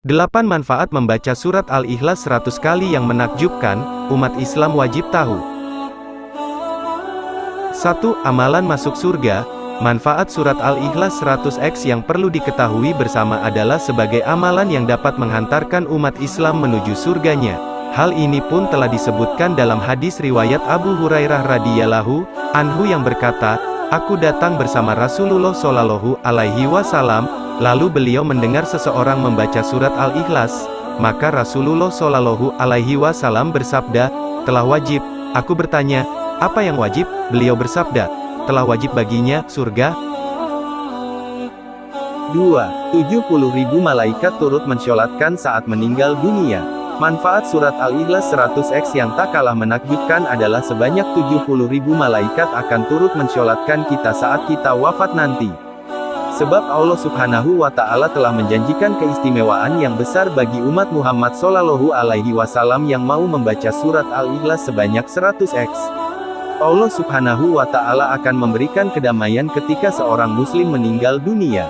8 manfaat membaca surat Al-Ikhlas 100 kali yang menakjubkan, umat Islam wajib tahu. 1. Amalan masuk surga. Manfaat surat Al-Ikhlas 100x yang perlu diketahui bersama adalah sebagai amalan yang dapat menghantarkan umat Islam menuju surganya. Hal ini pun telah disebutkan dalam hadis riwayat Abu Hurairah radhiyallahu anhu yang berkata, "Aku datang bersama Rasulullah shallallahu alaihi wasallam, lalu beliau mendengar seseorang membaca surat Al-Ikhlas, maka Rasulullah shallallahu alaihi wasallam bersabda, 'Telah wajib.' Aku bertanya, 'Apa yang wajib?' Beliau bersabda, 'Telah wajib baginya surga.' 2. 70.000 malaikat turut mensyolatkan saat meninggal dunia. Manfaat surat Al-Ikhlas 100x yang tak kalah menakjubkan adalah sebanyak 70.000 malaikat akan turut mensyolatkan kita saat kita wafat nanti. Sebab Allah Subhanahu wa Ta'ala telah menjanjikan keistimewaan yang besar bagi umat Muhammad Shallallahu Alaihi Wasallam yang mau membaca surat Al-Ikhlas sebanyak 100x. Allah Subhanahu wa Ta'ala akan memberikan kedamaian ketika seorang Muslim meninggal dunia.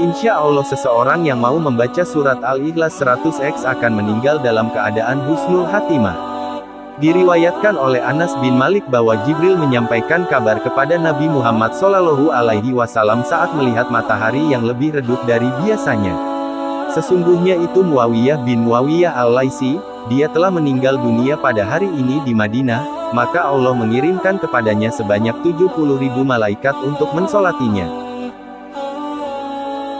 Insya Allah seseorang yang mau membaca surat Al-Ikhlas 100x akan meninggal dalam keadaan husnul khatimah. Diriwayatkan oleh Anas bin Malik bahwa Jibril menyampaikan kabar kepada Nabi Muhammad Shallallahu Alaihi Wasallam saat melihat matahari yang lebih redup dari biasanya. Sesungguhnya itu Muawiyah bin Muawiyah al-Laisi, dia telah meninggal dunia pada hari ini di Madinah, maka Allah mengirimkan kepadanya sebanyak 70.000 malaikat untuk mensolatinya.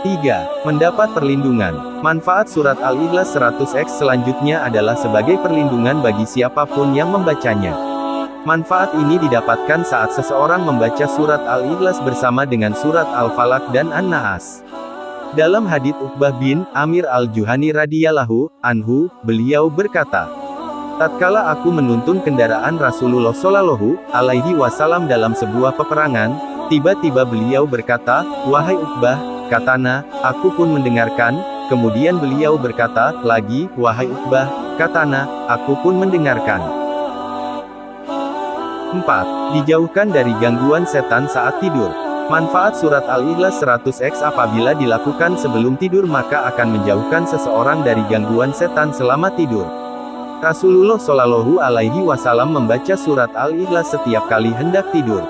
3. Mendapat perlindungan. Manfaat surat Al-Ikhlas 100x selanjutnya adalah sebagai perlindungan bagi siapapun yang membacanya. Manfaat ini didapatkan saat seseorang membaca surat Al-Ikhlas bersama dengan surat Al-Falaq dan An-Naas. Dalam hadits Uqbah bin Amir al-Juhani radhiyallahu anhu, beliau berkata, "Tatkala aku menuntun kendaraan Rasulullah shallallahu alaihi wasallam dalam sebuah peperangan, tiba-tiba beliau berkata, 'Wahai Uqbah,' katana, 'aku pun mendengarkan.' Kemudian beliau berkata lagi, 'Wahai Uqbah,' katana, 'aku pun mendengarkan.' 4. Dijauhkan dari gangguan setan saat tidur. Manfaat surat Al-Ikhlas 100x apabila dilakukan sebelum tidur maka akan menjauhkan seseorang dari gangguan setan selama tidur. Rasulullah Shallallahu Alaihi Wasallam membaca surat Al-Ikhlas setiap kali hendak tidur.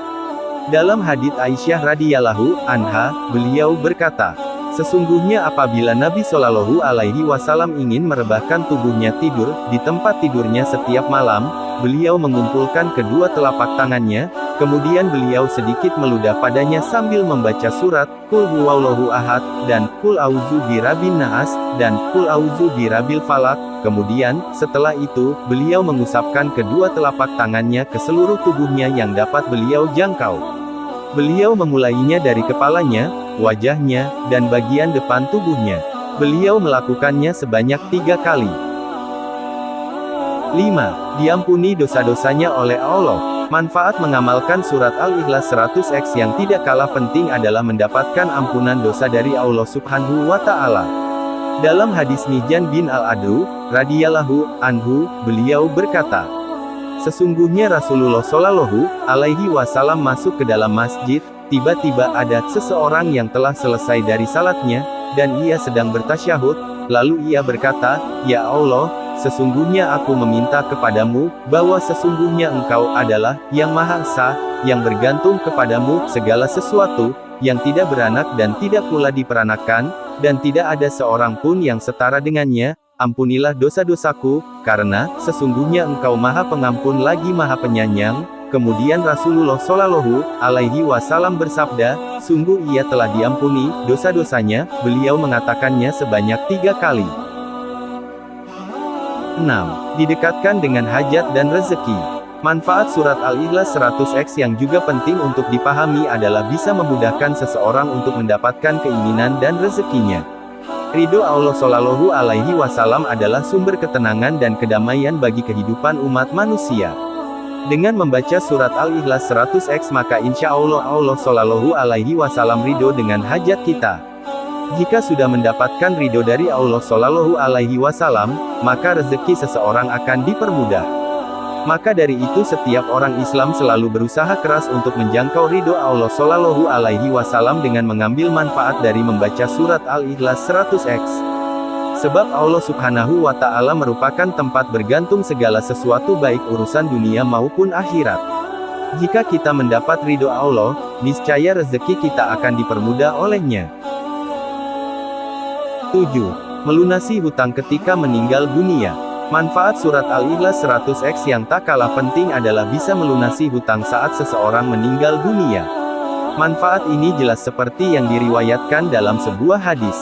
Dalam hadits Aisyah radhiyallahu anha, beliau berkata, "Sesungguhnya apabila Nabi Shallallahu Alaihi Wasallam ingin merebahkan tubuhnya tidur di tempat tidurnya setiap malam, beliau mengumpulkan kedua telapak tangannya, kemudian beliau sedikit meludah padanya sambil membaca surat Qul huwallahu ahad dan Qul auzu birabbin naas dan Qul auzu birabbil falaq. Kemudian, setelah itu, beliau mengusapkan kedua telapak tangannya ke seluruh tubuhnya yang dapat beliau jangkau. Beliau memulainya dari kepalanya, wajahnya, dan bagian depan tubuhnya. Beliau melakukannya sebanyak 3 kali. 5. Diampuni dosa-dosanya oleh Allah. Manfaat mengamalkan surat Al-Ikhlas 100x yang tidak kalah penting adalah mendapatkan ampunan dosa dari Allah Subhanahu wa Ta'ala. Dalam hadis Mihjan bin Al-Adru radhiyallahu anhu, beliau berkata, "Sesungguhnya Rasulullah Shallallahu Alaihi Wasallam masuk ke dalam masjid, tiba-tiba ada seseorang yang telah selesai dari salatnya, dan ia sedang bertasyahud, lalu ia berkata, 'Ya Allah, sesungguhnya aku meminta kepadamu, bahwa sesungguhnya Engkau adalah yang Maha Esa, yang bergantung kepadamu segala sesuatu, yang tidak beranak dan tidak pula diperanakan, dan tidak ada seorang pun yang setara dengannya. Ampunilah dosa-dosaku, karena sesungguhnya Engkau Maha Pengampun lagi Maha Penyayang.' Kemudian Rasulullah Shallallahu Alaihi Wasallam bersabda, 'Sungguh ia telah diampuni dosa-dosanya.' Beliau mengatakannya sebanyak 3 kali. 6. Didekatkan dengan hajat dan rezeki. Manfaat surat Al-Ikhlas 100x yang juga penting untuk dipahami adalah bisa memudahkan seseorang untuk mendapatkan keinginan dan rezekinya. Ridho Allah Shallallahu Alaihi Wasallam adalah sumber ketenangan dan kedamaian bagi kehidupan umat manusia. Dengan membaca surat Al-Ikhlas 100x maka insya Allah Allah Shallallahu Alaihi Wasallam ridho dengan hajat kita. Jika sudah mendapatkan ridho dari Allah Shallallahu Alaihi Wasallam, maka rezeki seseorang akan dipermudah. Maka dari itu setiap orang Islam selalu berusaha keras untuk menjangkau ridho Allah Shallallahu Alaihi Wasallam dengan mengambil manfaat dari membaca surat Al-Ikhlas 100x. Sebab Allah Subhanahu wa Ta'ala merupakan tempat bergantung segala sesuatu baik urusan dunia maupun akhirat. Jika kita mendapat ridho Allah, niscaya rezeki kita akan dipermudah olehnya. 7. Melunasi hutang ketika meninggal dunia. Manfaat surat Al-Ikhlas 100x yang tak kalah penting adalah bisa melunasi hutang saat seseorang meninggal dunia. Manfaat ini jelas seperti yang diriwayatkan dalam sebuah hadis.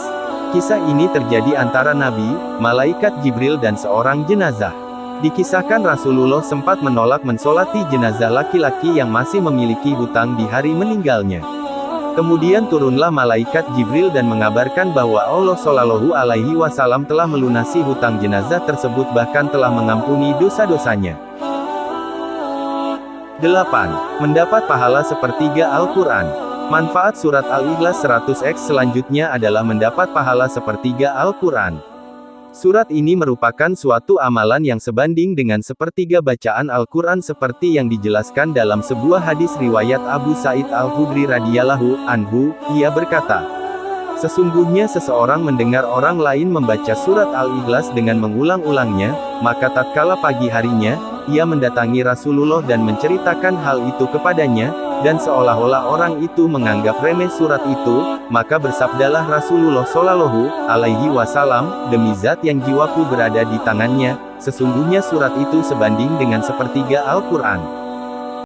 Kisah ini terjadi antara Nabi, malaikat Jibril dan seorang jenazah. Dikisahkan Rasulullah sempat menolak mensolati jenazah laki-laki yang masih memiliki hutang di hari meninggalnya. Kemudian turunlah malaikat Jibril dan mengabarkan bahwa Allah Shallallahu Alaihi Wasallam telah melunasi hutang jenazah tersebut bahkan telah mengampuni dosa-dosanya. 8. Mendapat pahala sepertiga Al-Quran. Manfaat surat Al-Ikhlas 100x selanjutnya adalah mendapat pahala sepertiga Al-Quran. Surat ini merupakan suatu amalan yang sebanding dengan sepertiga bacaan Al-Quran seperti yang dijelaskan dalam sebuah hadis riwayat Abu Sa'id Al-Khudri radhiyallahu anhu. Ia berkata, sesungguhnya seseorang mendengar orang lain membaca surat Al-Ikhlas dengan mengulang-ulangnya, maka tatkala pagi harinya, ia mendatangi Rasulullah dan menceritakan hal itu kepadanya, dan seolah-olah orang itu menganggap remeh surat itu, maka bersabdalah Rasulullah Shallallahu Alaihi Wasallam, demi zat yang jiwaku berada di tangannya, sesungguhnya surat itu sebanding dengan sepertiga Al-Quran.